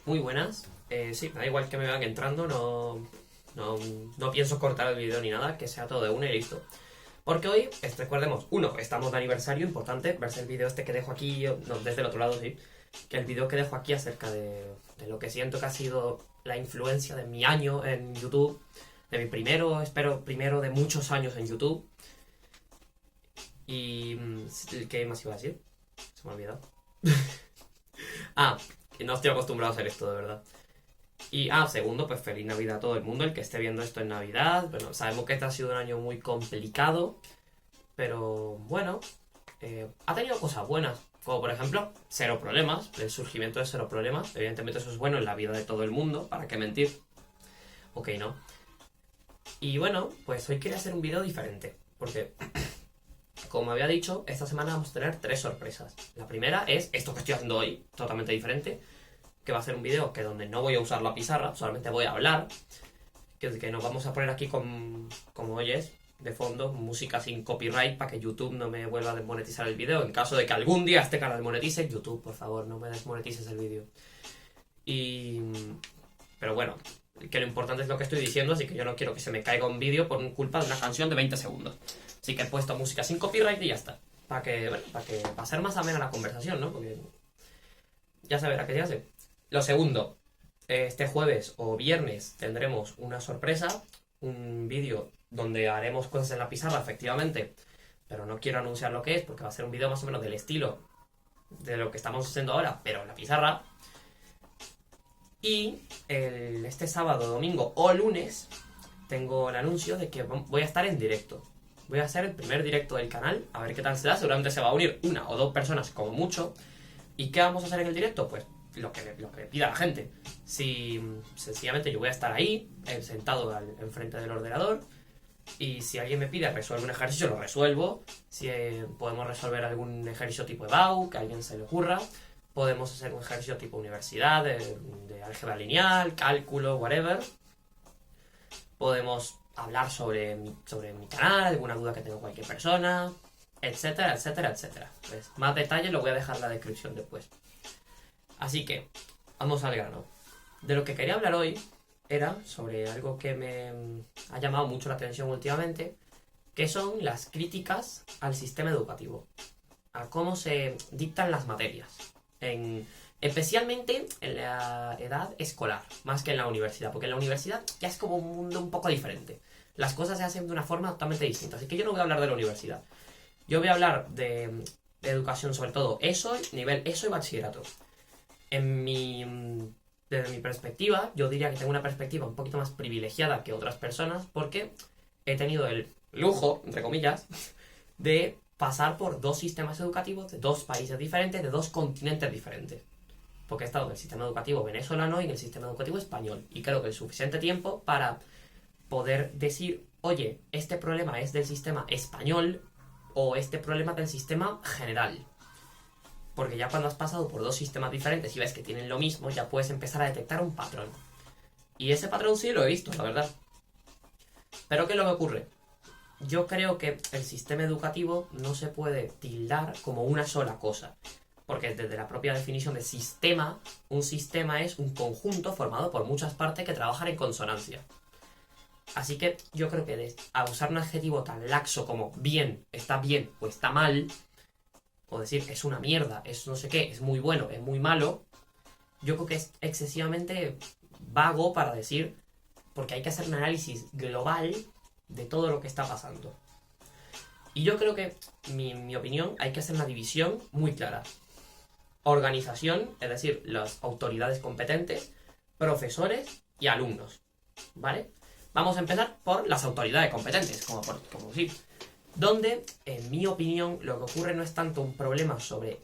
Muy buenas. Sí, me da igual que me vean entrando, no pienso cortar el vídeo ni nada, que sea todo de una y listo. Porque hoy, recordemos, estamos de aniversario, importante, verse el vídeo este que dejo aquí, no, desde el otro lado, sí, que el vídeo que dejo aquí acerca de lo que siento que ha sido la influencia de mi año en YouTube, de mi primero de muchos años en YouTube. Y... ¿qué más iba a decir? Se me ha olvidado. Que no estoy acostumbrado a hacer esto, de verdad. Y, segundo, pues feliz Navidad a todo el mundo, el que esté viendo esto en Navidad. Bueno, sabemos que este ha sido un año muy complicado, pero bueno, ha tenido cosas buenas, como por ejemplo, cero problemas, el surgimiento de cero problemas. Evidentemente eso es bueno en la vida de todo el mundo, ¿para qué mentir? Ok, no. Y bueno, pues hoy quería hacer un vídeo diferente, porque, como había dicho, esta semana vamos a tener 3 sorpresas. La primera es esto que estoy haciendo hoy, totalmente diferente, que va a ser un vídeo que donde no voy a usar la pizarra, solamente voy a hablar, que nos vamos a poner aquí como oyes, de fondo, música sin copyright para que YouTube no me vuelva a desmonetizar el vídeo. En caso de que algún día este canal monetice, YouTube, por favor, no me desmonetices el vídeo. Pero bueno, que lo importante es lo que estoy diciendo, así que yo no quiero que se me caiga un vídeo por culpa de una canción de 20 segundos. Así que he puesto música sin copyright y ya está. Para ser más amena la conversación, ¿no? Porque ya se verá qué se hace. Lo segundo, este jueves o viernes tendremos una sorpresa, un vídeo donde haremos cosas en la pizarra, efectivamente, pero no quiero anunciar lo que es porque va a ser un vídeo más o menos del estilo de lo que estamos haciendo ahora, pero en la pizarra. Y este sábado, domingo o lunes tengo el anuncio de que voy a estar en directo. Voy a hacer el primer directo del canal, a ver qué tal será. Seguramente se va a unir 1 o 2 personas como mucho. ¿Y qué vamos a hacer en el directo? Pues lo que me pida la gente. Si sencillamente yo voy a estar ahí, sentado enfrente del ordenador, y si alguien me pide resolver un ejercicio, lo resuelvo. Si podemos resolver algún ejercicio tipo EBAU, que a alguien se le ocurra, podemos hacer un ejercicio tipo universidad, de álgebra lineal, cálculo, whatever. Podemos hablar sobre mi canal, alguna duda que tenga cualquier persona, etcétera, etcétera, etcétera. Pues más detalles lo voy a dejar en la descripción después. Así que, vamos al grano. De lo que quería hablar hoy era sobre algo que me ha llamado mucho la atención últimamente, que son las críticas al sistema educativo, a cómo se dictan las materias, especialmente en la edad escolar, más que en la universidad, porque en la universidad ya es como un mundo un poco diferente. Las cosas se hacen de una forma totalmente distinta, así que yo no voy a hablar de la universidad. Yo voy a hablar de educación, sobre todo ESO, nivel ESO y bachillerato. Desde mi perspectiva, yo diría que tengo una perspectiva un poquito más privilegiada que otras personas porque he tenido el lujo, entre comillas, de pasar por 2 sistemas educativos de 2 países diferentes, de 2 continentes diferentes. Porque he estado en el sistema educativo venezolano y en el sistema educativo español. Y creo que es suficiente tiempo para poder decir, oye, este problema es del sistema español o este problema del sistema general. Porque ya cuando has pasado por 2 sistemas diferentes y ves que tienen lo mismo, ya puedes empezar a detectar un patrón. Y ese patrón sí lo he visto, la verdad. Pero ¿qué es lo que ocurre? Yo creo que el sistema educativo no se puede tildar como una sola cosa. Porque desde la propia definición de sistema, un sistema es un conjunto formado por muchas partes que trabajan en consonancia. Así que yo creo que a usar un adjetivo tan laxo como bien o está mal, o decir es una mierda, es no sé qué, es muy bueno, es muy malo, yo creo que es excesivamente vago para decir, porque hay que hacer un análisis global de todo lo que está pasando. Y yo creo que, mi opinión, hay que hacer una división muy clara. Organización, es decir, las autoridades competentes, profesores y alumnos, ¿vale? Vamos a empezar por las autoridades competentes, como decir, donde, en mi opinión, lo que ocurre no es tanto un problema sobre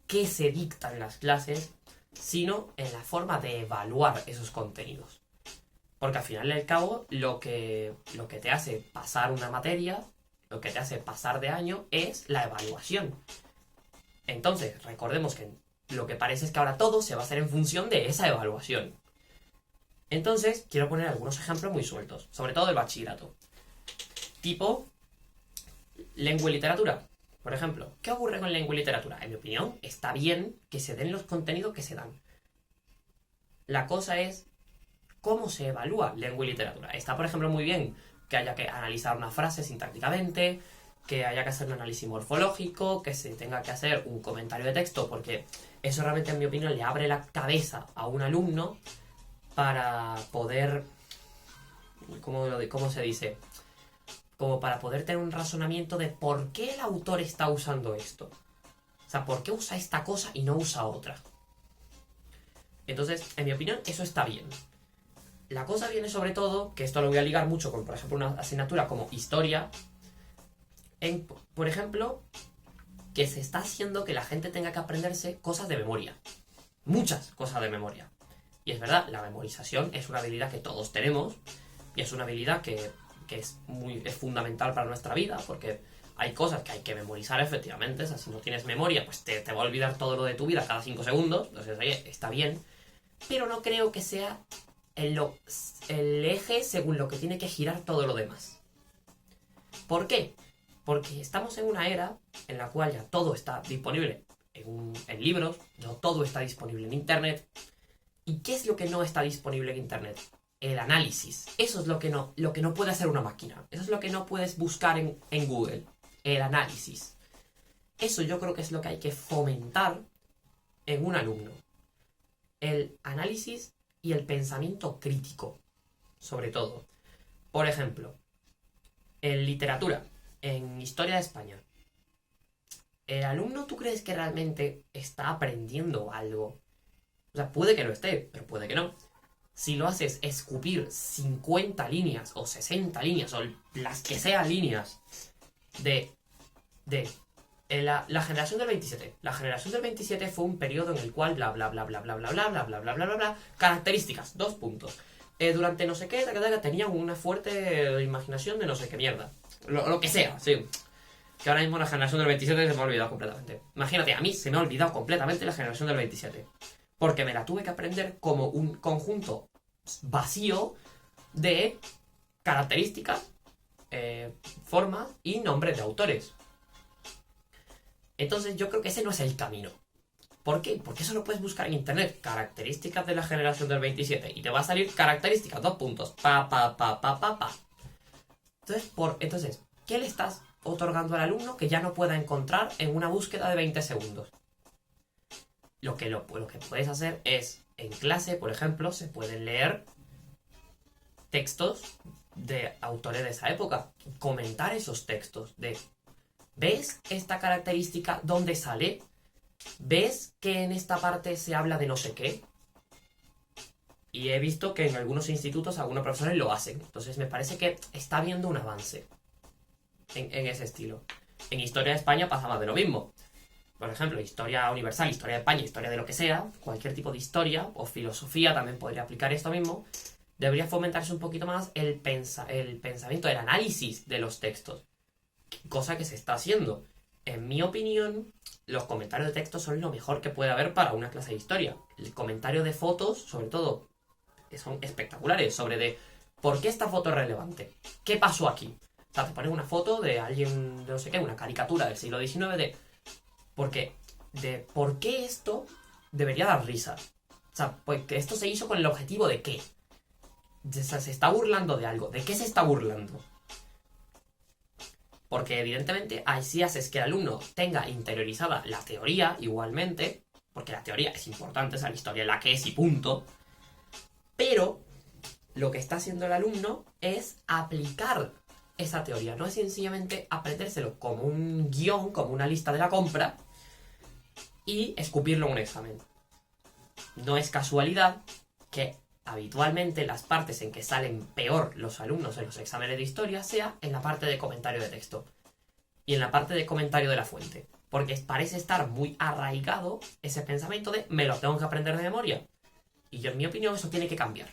qué se dicta en las clases, sino en la forma de evaluar esos contenidos. Porque al final y al cabo, lo que te hace pasar una materia, lo que te hace pasar de año, es la evaluación. Entonces, recordemos que lo que parece es que ahora todo se va a hacer en función de esa evaluación. Entonces, quiero poner algunos ejemplos muy sueltos, sobre todo del bachillerato. Tipo, lengua y literatura. Por ejemplo, ¿qué ocurre con lengua y literatura? En mi opinión, está bien que se den los contenidos que se dan. La cosa es cómo se evalúa lengua y literatura. Está, por ejemplo, muy bien que haya que analizar una frase sintácticamente, que haya que hacer un análisis morfológico, que se tenga que hacer un comentario de texto, porque eso realmente, en mi opinión, le abre la cabeza a un alumno para poder... ¿Cómo se dice? Como para poder tener un razonamiento de por qué el autor está usando esto. O sea, ¿por qué usa esta cosa y no usa otra? Entonces, en mi opinión, eso está bien. La cosa viene sobre todo, que esto lo voy a ligar mucho con, por ejemplo, una asignatura como historia, por ejemplo, que se está haciendo que la gente tenga que aprenderse cosas de memoria. Muchas cosas de memoria. Y es verdad, la memorización es una habilidad que todos tenemos, y es una habilidad que es fundamental para nuestra vida, porque hay cosas que hay que memorizar efectivamente. O sea, si no tienes memoria, pues te va a olvidar todo lo de tu vida cada 5 segundos. Entonces, oye, está bien. Pero no creo que sea el eje según lo que tiene que girar todo lo demás. ¿Por qué? Porque estamos en una era en la cual ya todo está disponible en libros, ya todo está disponible en internet. ¿Y qué es lo que no está disponible en internet? El análisis. Eso es lo que no puede hacer una máquina. Eso es lo que no puedes buscar en Google. El análisis. Eso yo creo que es lo que hay que fomentar en un alumno. El análisis y el pensamiento crítico, sobre todo. Por ejemplo, en literatura, en historia de España, ¿el alumno tú crees que realmente está aprendiendo algo? O sea, puede que lo esté, pero puede que no. Si lo haces escupir 50 líneas o 60 líneas o las que sean líneas de la generación del 27. La generación del 27 fue un periodo en el cual bla bla bla bla bla bla bla bla bla bla bla bla bla. Características, 2 puntos. Durante no sé qué, tenían una fuerte imaginación de no sé qué mierda. Lo que sea, sí. Que ahora mismo la generación del 27 se me ha olvidado completamente. Imagínate, a mí se me ha olvidado completamente la generación del 27. Porque me la tuve que aprender como un conjunto vacío de características, formas y nombres de autores. Entonces yo creo que ese no es el camino. ¿Por qué? Porque eso lo puedes buscar en internet. Características de la generación del 27. Y te va a salir características, 2 puntos. Pa. Entonces, ¿qué le estás otorgando al alumno que ya no pueda encontrar en una búsqueda de 20 segundos? Lo que puedes hacer es, en clase, por ejemplo, se pueden leer textos de autores de esa época. Comentar esos textos de... ¿Ves esta característica dónde sale? ¿Ves que en esta parte se habla de no sé qué? Y he visto que en algunos institutos algunos profesores lo hacen. Entonces me parece que está habiendo un avance en ese estilo. En Historia de España pasaba de lo mismo. Por ejemplo, historia universal, historia de España, historia de lo que sea, cualquier tipo de historia o filosofía también podría aplicar esto mismo. Debería fomentarse un poquito más el pensamiento, el análisis de los textos. Cosa que se está haciendo. En mi opinión, los comentarios de texto son lo mejor que puede haber para una clase de historia. El comentario de fotos, sobre todo, son espectaculares. Sobre de por qué esta foto es relevante. ¿Qué pasó aquí? O sea, te pones una foto de alguien, no sé qué, una caricatura del siglo XIX de... ¿Por qué esto debería dar risa? O sea, pues que esto se hizo con el objetivo de qué. O sea, se está burlando de algo. ¿De qué se está burlando? Porque evidentemente así haces que el alumno tenga interiorizada la teoría igualmente, porque la teoría es importante, o sea, la historia es la que es y punto. Pero lo que está haciendo el alumno es aplicar esa teoría, no es sencillamente aprendérselo como un guión, como una lista de la compra y escupirlo en un examen. No es casualidad que habitualmente las partes en que salen peor los alumnos en los exámenes de historia sea en la parte de comentario de texto y en la parte de comentario de la fuente, porque parece estar muy arraigado ese pensamiento de me lo tengo que aprender de memoria, y yo, en mi opinión, eso tiene que cambiar.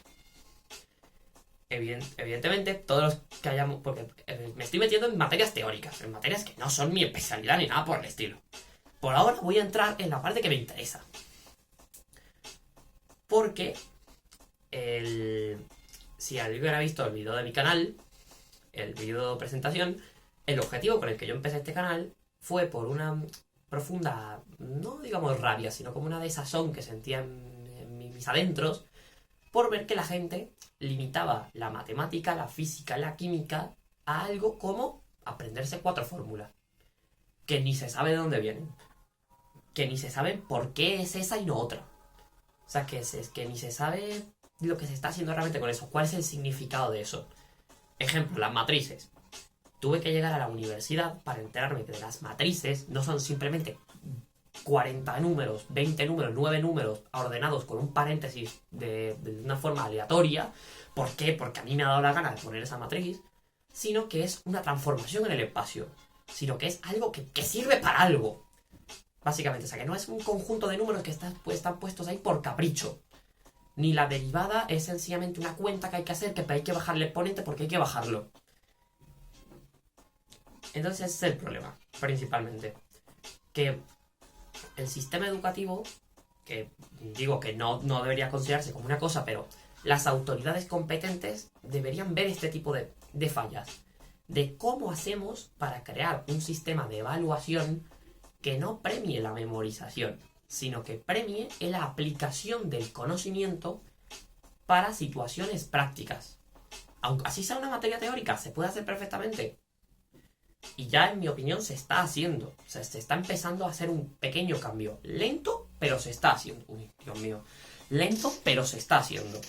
Evidentemente, todos los que hayamos... Porque me estoy metiendo en materias teóricas, en materias que no son mi especialidad ni nada por el estilo. Por ahora voy a entrar en la parte que me interesa. Porque si alguien hubiera visto el vídeo de mi canal, el vídeo de presentación, el objetivo con el que yo empecé este canal fue por una profunda, no digamos rabia, sino como una desazón que sentía en mis adentros, por ver que la gente limitaba la matemática, la física, la química a algo como aprenderse 4 fórmulas, que ni se sabe de dónde vienen, que ni se sabe por qué es esa y no otra. O sea, que que ni se sabe lo que se está haciendo realmente con eso, cuál es el significado de eso. Ejemplo, las matrices. Tuve que llegar a la universidad para enterarme que las matrices no son simplemente 40 números, 20 números, 9 números ordenados con un paréntesis de una forma aleatoria. ¿Por qué? Porque a mí me ha dado la gana de poner esa matriz, sino que es una transformación en el espacio, sino que es algo que sirve para algo. Básicamente, o sea, que no es un conjunto de números que están puestos ahí por capricho. Ni la derivada es sencillamente una cuenta que hay que hacer, que hay que bajarle el exponente porque hay que bajarlo. Entonces ese es el problema, principalmente. Que el sistema educativo, que digo que no debería considerarse como una cosa, pero las autoridades competentes deberían ver este tipo de fallas. De cómo hacemos para crear un sistema de evaluación que no premie la memorización, sino que premie la aplicación del conocimiento para situaciones prácticas. Aunque así sea una materia teórica, se puede hacer perfectamente. Y ya, en mi opinión, se está haciendo. O sea, se está empezando a hacer un pequeño cambio. Lento, pero se está haciendo. Uy, Dios mío. Lento, pero se está haciendo.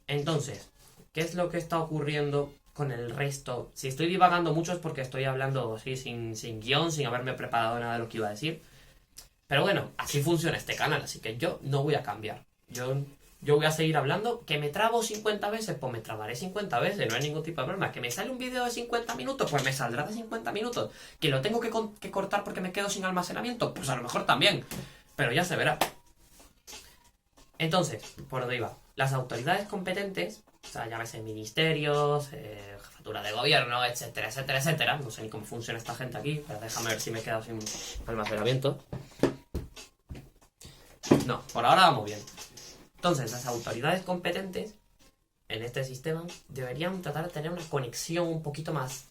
Entonces, ¿qué es lo que está ocurriendo con el resto? Si estoy divagando mucho es porque estoy hablando así sin guión, sin haberme preparado nada de lo que iba a decir. Pero bueno, así funciona este canal, así que yo no voy a cambiar. Yo voy a seguir hablando. ¿Que me trabo 50 veces? Pues me trabaré 50 veces, no hay ningún tipo de problema. ¿Que me sale un vídeo de 50 minutos? Pues me saldrá de 50 minutos. ¿Que lo tengo que cortar porque me quedo sin almacenamiento? Pues a lo mejor también. Pero ya se verá. Entonces, por donde iba. Las autoridades competentes, o sea, llámese ministerios, jefatura de gobierno, etcétera, etcétera, etcétera. No sé ni cómo funciona esta gente aquí, pero déjame ver si me he quedado sin almacenamiento. No, por ahora vamos bien. Entonces, las autoridades competentes en este sistema deberían tratar de tener una conexión un poquito más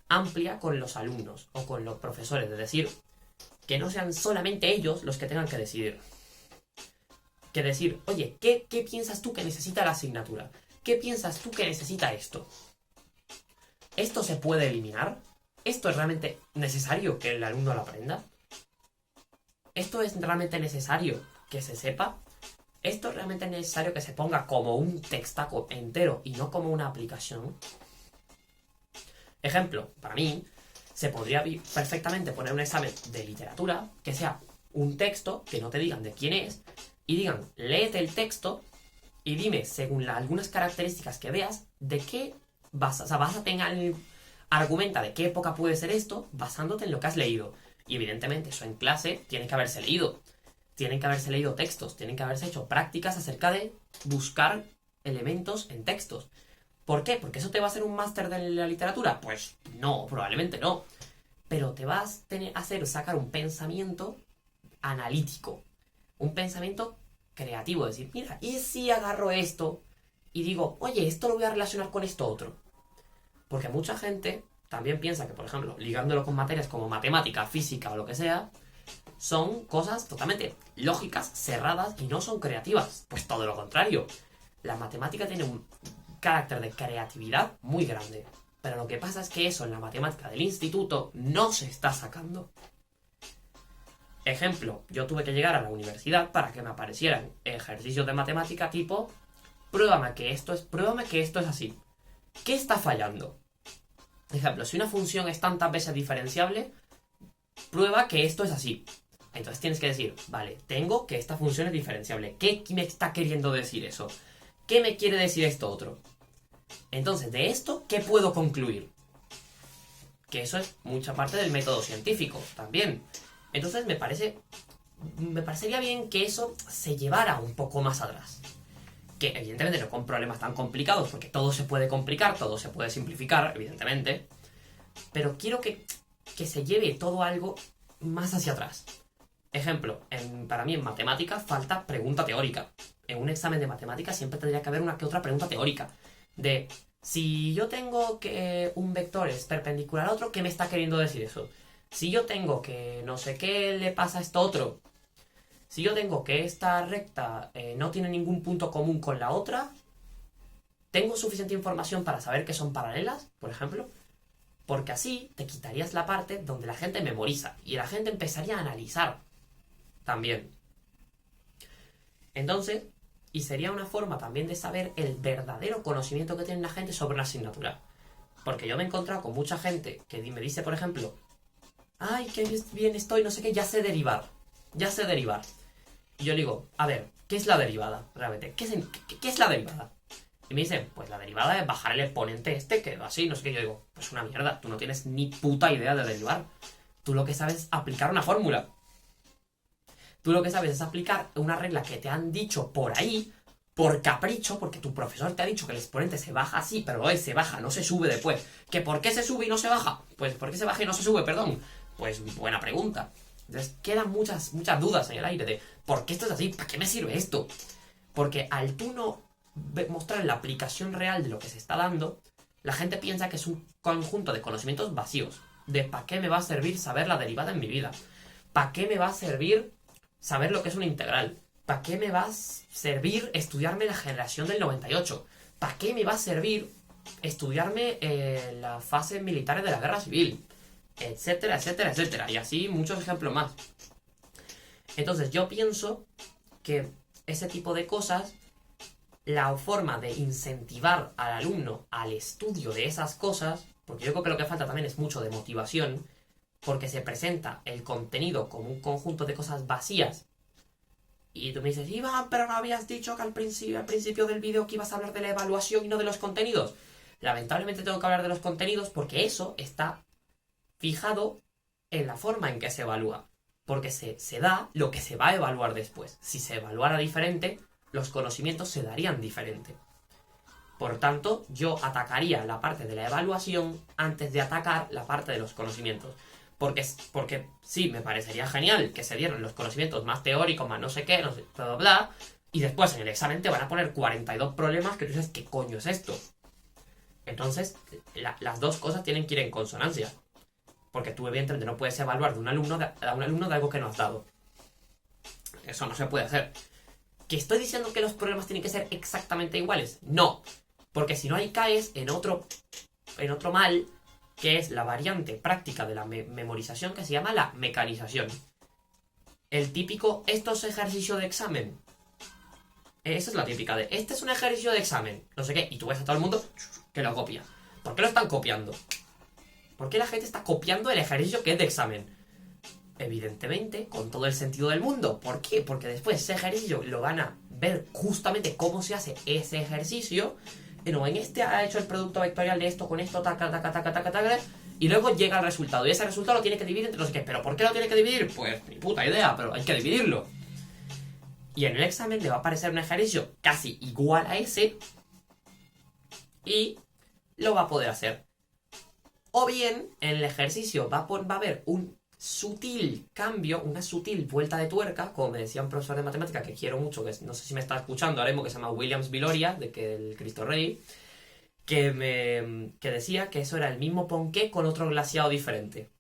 amplia con los alumnos o con los profesores. Es decir, que no sean solamente ellos los que tengan que decidir. Que decir, oye, ¿qué piensas tú que necesita la asignatura? ¿Qué piensas tú que necesita esto? ¿Esto se puede eliminar? ¿Esto es realmente necesario que el alumno lo aprenda? ¿Esto es realmente necesario que se sepa? ¿Esto es realmente necesario que se ponga como un textaco entero y no como una aplicación? Ejemplo, para mí, se podría perfectamente poner un examen de literatura que sea un texto, que no te digan de quién es, y digan, léete el texto y dime, según algunas características que veas, de qué vas a tener argumenta de qué época puede ser esto, basándote en lo que has leído. Y evidentemente eso en clase tiene que haberse leído. Tienen que haberse leído textos, tienen que haberse hecho prácticas acerca de buscar elementos en textos. ¿Por qué? ¿Porque eso te va a hacer un máster de la literatura? Pues no, probablemente no. Pero te vas a hacer sacar un pensamiento analítico, un pensamiento creativo. Es decir, mira, ¿y si agarro esto y digo, oye, esto lo voy a relacionar con esto otro? Porque mucha gente también piensa que, por ejemplo, ligándolo con materias como matemática, física o lo que sea, son cosas totalmente lógicas, cerradas y no son creativas. Pues todo lo contrario. La matemática tiene un carácter de creatividad muy grande. Pero lo que pasa es que eso en la matemática del instituto no se está sacando. Ejemplo, yo tuve que llegar a la universidad para que me aparecieran ejercicios de matemática tipo pruébame que esto es así. ¿Qué está fallando? Ejemplo, si una función es tantas veces diferenciable, prueba que esto es así. Entonces tienes que decir, vale, tengo que esta función es diferenciable. ¿Qué me está queriendo decir eso? ¿Qué me quiere decir esto otro? Entonces, de esto, ¿qué puedo concluir? Que eso es mucha parte del método científico también. Entonces me parecería bien que eso se llevara un poco más atrás. Que evidentemente no con problemas tan complicados, porque todo se puede complicar, todo se puede simplificar, evidentemente. Pero quiero que se lleve todo algo más hacia atrás. Ejemplo, para mí en matemáticas falta pregunta teórica. En un examen de matemáticas siempre tendría que haber una que otra pregunta teórica. De, si yo tengo que un vector es perpendicular a otro, ¿qué me está queriendo decir eso? Si yo tengo que no sé qué le pasa a esto otro. Si yo tengo que esta recta no tiene ningún punto común con la otra, ¿tengo suficiente información para saber que son paralelas, por ejemplo? Porque así te quitarías la parte donde la gente memoriza y la gente empezaría a analizar también. Entonces, y sería una forma también de saber el verdadero conocimiento que tiene la gente sobre una asignatura. Porque yo me he encontrado con mucha gente que me dice, por ejemplo, ay, qué bien estoy, no sé qué, ya sé derivar. Y yo digo, a ver, ¿qué es la derivada realmente? ¿Qué es la derivada? Y me dicen, pues la derivada es bajar el exponente este, que así, no sé qué. Yo digo, pues una mierda, tú no tienes ni puta idea de derivar. Tú lo que sabes es aplicar una fórmula. Tú lo que sabes es aplicar una regla que te han dicho por ahí, por capricho, porque tu profesor te ha dicho que el exponente se baja así, pero se baja, no se sube después. ¿Que por qué se sube y no se baja? Pues ¿por qué se baja y no se sube, perdón? Pues buena pregunta. Entonces quedan muchas dudas en el aire de ¿por qué esto es así? ¿Para qué me sirve esto? Porque al tú no mostrar la aplicación real de lo que se está dando, la gente piensa que es un conjunto de conocimientos vacíos. De ¿para qué me va a servir saber la derivada en mi vida? ¿Para qué me va a servir saber lo que es una integral? ¿Para qué me va a servir estudiarme la generación del 98? ¿Para qué me va a servir estudiarme las fases militares de la guerra civil? Etcétera, etcétera, etcétera. Y así muchos ejemplos más. Entonces yo pienso que ese tipo de cosas, la forma de incentivar al alumno al estudio de esas cosas, porque yo creo que lo que falta también es mucho de motivación, porque se presenta el contenido como un conjunto de cosas vacías. Y tú me dices, Iván, pero no habías dicho que al principio del vídeo que ibas a hablar de la evaluación y no de los contenidos. Lamentablemente tengo que hablar de los contenidos porque eso está fijado en la forma en que se evalúa. Porque se da lo que se va a evaluar después. Si se evaluara diferente, los conocimientos se darían diferente. Por tanto, yo atacaría la parte de la evaluación antes de atacar la parte de los conocimientos. Porque sí, me parecería genial que se dieran los conocimientos más teóricos, más no sé qué, no sé, bla, bla, bla, y después en el examen te van a poner 42 problemas que tú dices, ¿qué coño es esto? Entonces, las dos cosas tienen que ir en consonancia. Porque tú evidentemente no puedes evaluar a un alumno de algo que no has dado. Eso no se puede hacer. ¿Que estoy diciendo que los problemas tienen que ser exactamente iguales? No. Porque si no ahí caes en otro mal, que es la variante práctica de la memorización que se llama la mecanización. El típico, esto es ejercicio de examen. Esa es la típica de, este es un ejercicio de examen, no sé qué, y tú ves a todo el mundo que lo copia. ¿Por qué lo están copiando? ¿Por qué la gente está copiando el ejercicio que es de examen? Evidentemente, con todo el sentido del mundo. ¿Por qué? Porque después ese ejercicio lo van a ver justamente cómo se hace ese ejercicio. No, en este ha hecho el producto vectorial de esto con esto, taca, taca, taca, taca, taca, y luego llega el resultado. Y ese resultado lo tiene que dividir entre no sé qué. ¿Pero por qué lo tiene que dividir? Pues ni puta idea, pero hay que dividirlo. Y en el examen le va a aparecer un ejercicio casi igual a ese y lo va a poder hacer. O bien, en el ejercicio va a haber un sutil cambio, una sutil vuelta de tuerca, como me decía un profesor de matemática que quiero mucho, que no sé si me está escuchando ahora mismo, que se llama Williams Viloria, de que el Cristo Rey, que decía que eso era el mismo ponqué con otro glaseado diferente.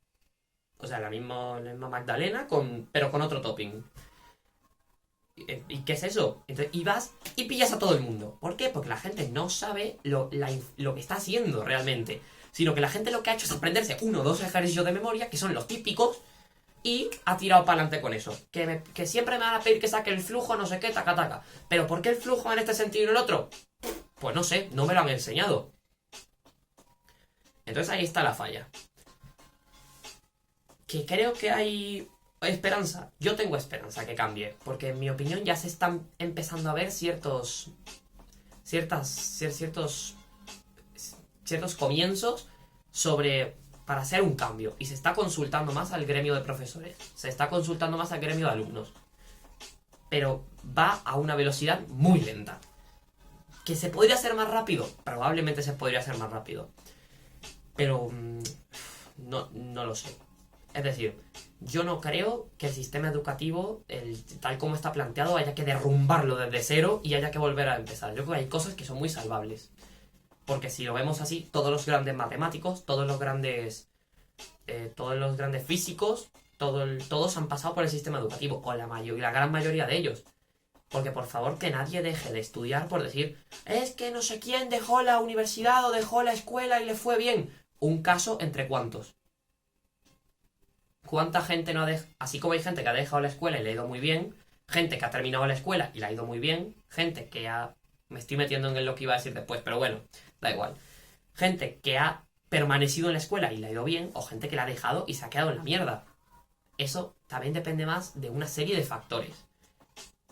O sea, la misma Magdalena, pero con otro topping. ¿Y qué es eso? Entonces, y vas y pillas a todo el mundo. ¿Por qué? Porque la gente no sabe lo que está haciendo realmente. Sino que la gente lo que ha hecho es aprenderse 1 o 2 ejercicios de memoria, que son los típicos, y ha tirado para adelante con eso. Que siempre me van a pedir que saque el flujo, no sé qué, taca, taca. ¿Pero por qué el flujo en este sentido y en el otro? Pues no sé, no me lo han enseñado. Entonces ahí está la falla. Que creo que hay esperanza. Yo tengo esperanza que cambie, porque en mi opinión ya se están empezando a ver ciertos comienzos para hacer un cambio, y se está consultando más al gremio de profesores, se está consultando más al gremio de alumnos, pero va a una velocidad muy lenta. ¿Que se podría hacer más rápido? Probablemente se podría hacer más rápido, pero no lo sé. Es decir, yo no creo que el sistema educativo, tal como está planteado, haya que derrumbarlo desde cero y haya que volver a empezar. Yo creo que hay cosas que son muy salvables. Porque si lo vemos así, todos los grandes matemáticos, todos los grandes físicos, todos han pasado por el sistema educativo, o la gran mayoría de ellos. Porque por favor que nadie deje de estudiar por decir, es que no sé quién dejó la universidad o dejó la escuela y le fue bien. Un caso entre cuántos. ¿Cuánta gente no ha dejado? Así como hay gente que ha dejado la escuela y le ha ido muy bien, gente que ha terminado la escuela y le ha ido muy bien, gente que ha... Me estoy metiendo en lo que iba a decir después, pero bueno, da igual. Gente que ha permanecido en la escuela y le ha ido bien, o gente que la ha dejado y se ha quedado en la mierda. Eso también depende más de una serie de factores.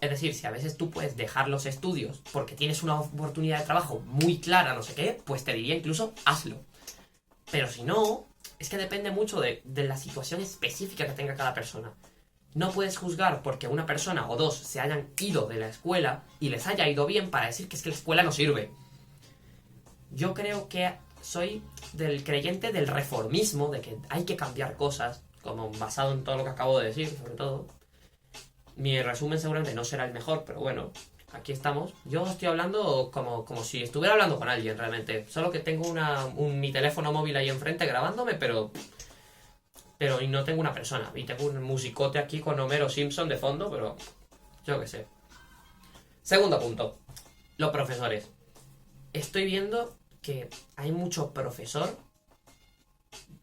Es decir, si a veces tú puedes dejar los estudios porque tienes una oportunidad de trabajo muy clara, no sé qué, pues te diría incluso hazlo. Pero si no, es que depende mucho de la situación específica que tenga cada persona. No puedes juzgar porque una persona o dos se hayan ido de la escuela y les haya ido bien para decir que es que la escuela no sirve. Yo creo que soy del creyente del reformismo, de que hay que cambiar cosas, como basado en todo lo que acabo de decir, sobre todo. Mi resumen seguramente no será el mejor, pero bueno, aquí estamos. Yo estoy hablando como si estuviera hablando con alguien realmente. Solo que tengo mi teléfono móvil ahí enfrente grabándome, pero y no tengo una persona. Y tengo un musicote aquí con Homero Simpson de fondo, pero yo qué sé. Segundo punto. Los profesores. Estoy viendo que hay mucho profesor,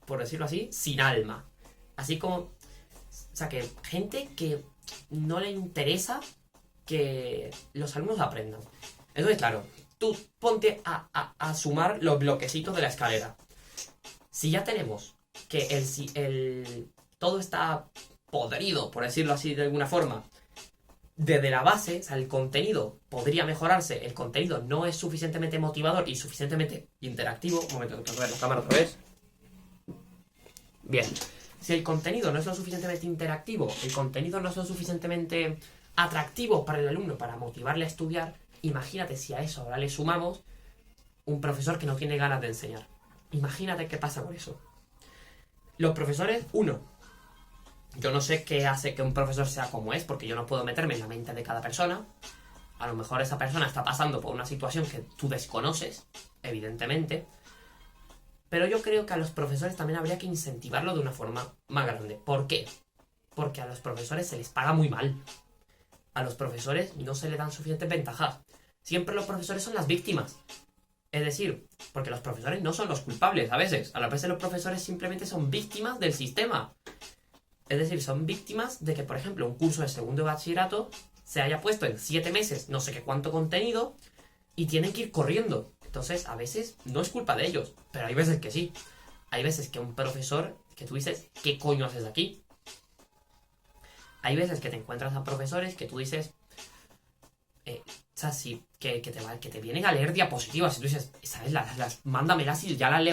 por decirlo así, sin alma. Así como... O sea, que gente que no le interesa que los alumnos aprendan. Entonces, claro, tú ponte a sumar los bloquecitos de la escalera. Si ya tenemos que todo está podrido, por decirlo así de alguna forma, desde la base, o sea, el contenido podría mejorarse, el contenido no es suficientemente motivador y suficientemente interactivo. Un momento, tengo que ver la cámara otra vez. Bien. Si el contenido no es lo suficientemente interactivo, el contenido no es lo suficientemente atractivo para el alumno, para motivarle a estudiar, imagínate si a eso ahora le sumamos un profesor que no tiene ganas de enseñar. Imagínate qué pasa con eso. Los profesores, yo no sé qué hace que un profesor sea como es, porque yo no puedo meterme en la mente de cada persona. A lo mejor esa persona está pasando por una situación que tú desconoces, evidentemente. Pero yo creo que a los profesores también habría que incentivarlo de una forma más grande. ¿Por qué? Porque a los profesores se les paga muy mal. A los profesores no se les dan suficientes ventajas. Siempre los profesores son las víctimas. Es decir, porque los profesores no son los culpables a veces. A veces los profesores simplemente son víctimas del sistema. Es decir, son víctimas de que, por ejemplo, un curso de segundo de bachillerato se haya puesto en 7 meses no sé qué cuánto contenido y tienen que ir corriendo. Entonces, a veces no es culpa de ellos, pero hay veces que sí. Hay veces que un profesor, que tú dices, ¿qué coño haces aquí? Hay veces que te encuentras a profesores que tú dices, o sea, sí, que te vienen a leer diapositivas y tú dices, ¿sabes? Mándamelas y ya las leo.